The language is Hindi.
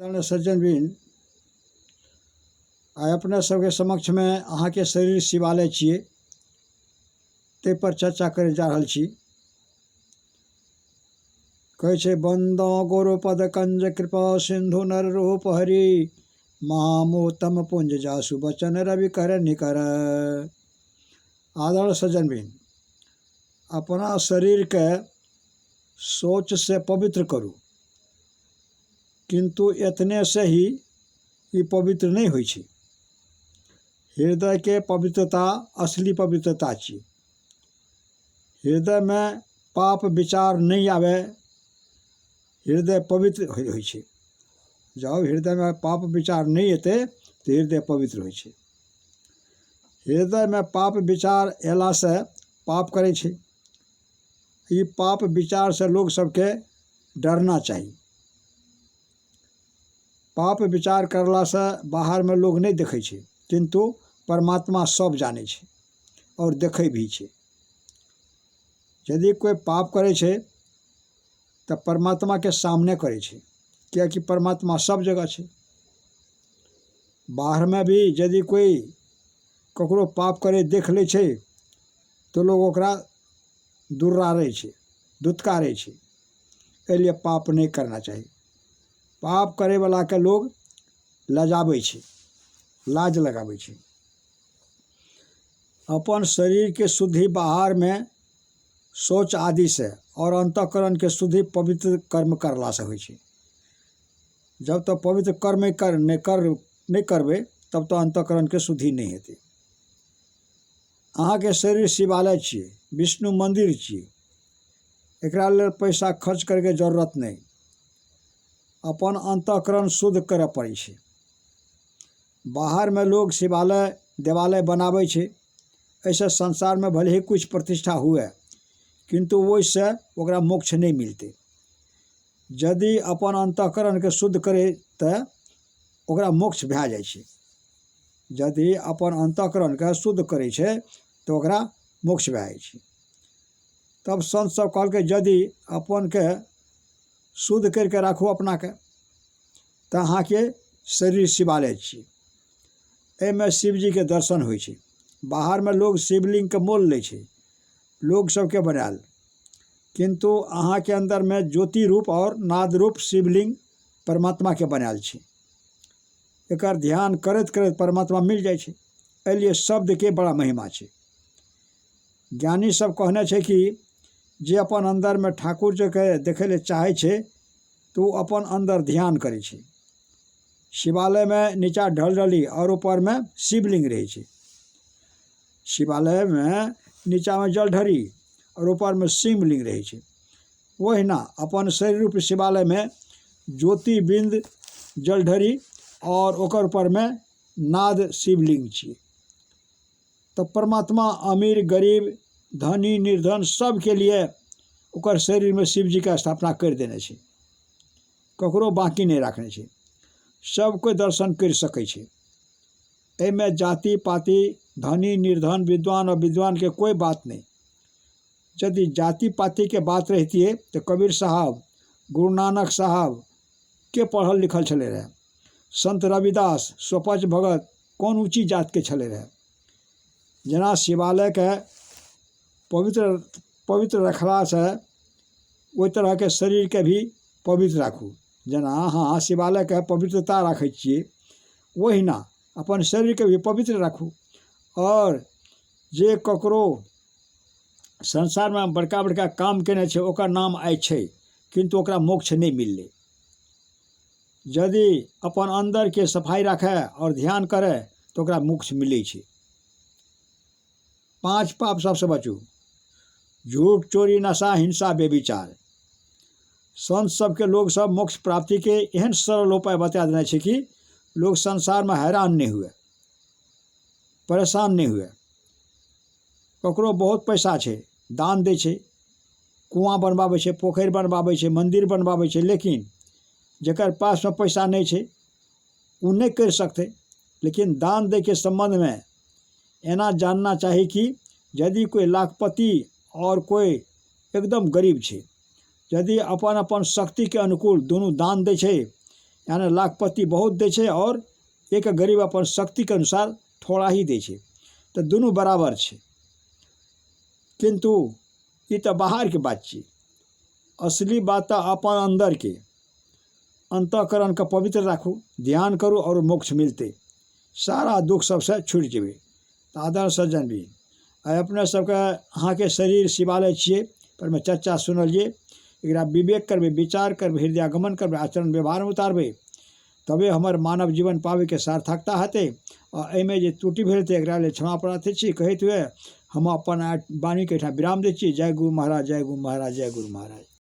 आदरणीय सज्जनबिन, आइ अपने सबके समक्ष में अहाँ के शरीर शिवालय छिए, ते पर चर्चा करे जा रहल छी। कहै छै बंदो गुरुपद कंज कृपा सिंधु नर रूप हरि, महामोतम पुंज जासु बचन रवि कर निकर। आदरणीय सज्जनबिन, अपना शरीर के सोच से पवित्र करू, किंतु एतने से ही ये पवित्र नहीं होइ छै। हृदय के पवित्रता असली पवित्रता छी। हृदय में पाप विचार नहीं आवे, हृदय पवित्र होइ छै। जब हृदय में पाप विचार नहीं एते तो हृदय पवित्र होइ छै। हृदय में पाप विचार एला से पाप करे छै। ये पाप विचार से लोग सबके डरना चाहिए। पाप विचार करला से बाहर में लोग नहीं देखे छै, किंतु परमात्मा सब जाने छै और देखे भी छै। यदि कोई पाप करे छै तो परमात्मा के सामने करे छै, क्या कि परमात्मा सब जगह छै। बाहर में भी यदि कोई ककरो पाप करे देख ले छै तो लोग ओकरा दुर्रारे छै, दुत्कारे छै। एलिए पाप नहीं करना चाहिए। पाप करे वाला के लोग लजाबै छै, लाज लगाबै छै। अपन शरीर के शुद्धि बाहर में शौच आदि से और अंतःकरण के शुद्धि पवित्र कर्म करला से होइ छै। जब तक पवित्र कर्म नहीं करबे तब तो अंतःकरण के शुद्धि नहीं हेतै। अहाँ के शरीर शिवालय छिए, विष्णु मंदिर छिए। एकरा लेल पैसा खर्च करके जरूरत नहीं। अपन अंतःकरण शुद्ध करे पड़ै छै। बाहर में लोग शिवालय देवालय बनाबै छै, ऐसे संसार में भले ही कुछ प्रतिष्ठा हुए, किंतु वैसे ओकरा मोक्ष नहीं मिलते। यदि अपन अंतःकरण के शुद्ध करे तो ओकरा मोक्ष भै जाइ छै। यदि अपन अंतःकरण के शुद्ध करे छै तो ओकरा मोक्ष भै जाइ छै। तब संत सब कहलकै यदि अपन के शुद्ध करके राखू अपना के तो अहाँ के शरीर शिवालय छी। एमे शिव जी के दर्शन होइ छै। बाहर में लोग शिवलिंग के मोल ले छै, लोग सबके बनायल, किंतु अहाँ के अंदर में ज्योति रूप और नाद रूप शिवलिंग परमात्मा के बनायल छै। एकर ध्यान करत करत परमात्मा मिल जाइ छै। एलिए शब्द के बड़ा महिमा छै। ज्ञानी सब कहने छै कि जे अपन अंदर में ठाकुर जी के देखे ले चाहे छै तो अपन अंदर ध्यान करे छै। शिवालय में नीचा ढलढली और ऊपर में शिवलिंग रहे छै। शिवालय में नीचा में जलढरी और ऊपर में शिवलिंग रहे छै। वहीना अपन शरीर रूप शिवालय में ज्योति बिंद जलढरी और ओकर ऊपर में नाद शिवलिंग छी। तो परमात्मा अमीर गरीब धनी निर्धन सब के लिए ओकर शरीर में शिव जी के स्थापना कर देने छै। ककरो बाकी नहीं रखने छै। सब कोई दर्शन कर सकै छै। एमे जाति पाति धनी निर्धन विद्वान और विद्वान के कोई बात नहीं। यदि जाति पाति के बात रहती है तो कबीर साहब गुरु नानक साहब के पढ़ल लिखल छले रहे, संत रविदास स्वपच भगत कौन ऊँची जात के छले रहे। जेना शिवालय के पवित्र रखला से ओहि तरह के शरीर के भी पवित्र राखू। जेना अहाँ शिवालय के पवित्रता राखै छिए, वहीना अपन शरीर के भी पवित्र राखू। और जे ककरो संसार में बड़का बड़का काम केने छै ओकर नाम आइ छै, किंतु ओकरा मोक्ष नहीं मिलले। यदि अपन अंदर के सफाई रखे और ध्यान करे तो ओकरा मोक्ष मिले छै। 5 पाप सबसे बचू: झूठ चोरी नशा हिंसा बेविचार। संत सबके लोग सब मोक्ष प्राप्ति के एहन सरल उपाय बता देने छै कि लोग संसार में हैरान नहीं हुए, परेशान नहीं हुए। ककरो बहुत पैसा छै, दान दै छै, कुआँ बनवाबै छै, पोखरि बनवाबै छै, मंदिर बनवाबै छै, लेकिन जेकर पास में पैसा नहीं छै वो नहीं कर सकते। लेकिन दान दे के संबंध में एना जानना चाहिए कि यदि कोई लाखपति और कोई एकदम गरीब छै, यदि अपन अपन शक्ति के अनुकूल दोनों दान दे छै, यानी लाखपति बहुत दै छै और एक गरीब अपन शक्ति के अनुसार थोड़ा ही दै छै, तो दुनू बराबर छै। किंतु ये तो बाहर के बात छै, असली बात तो अपन अंदर के अंतःकरण के पवित्र राखू, ध्यान करू और मोक्ष मिलते, सारा दुख सबसे छूट जेबे। तो आदर सज्जन भी अपने सबके अहाँ के शरीर शिवालय छिए, पर में चर्चा सुनलिए, एकरा विवेक करबे, विचार करबे, हृदयागमन करबे, आचरण व्यवहार में उतारबे, तबे हमर मानव जीवन पावे के सार्थकता हेतै। और एहिमे जे त्रुटि भेल तऽ एकरा लेल क्षमा प्रार्थी छी कहैत हुए हम अपन वाणी के एहिठाम विराम दै छी। जय गुरु महाराज, जय गुरु महाराज, जय गुरु महाराज।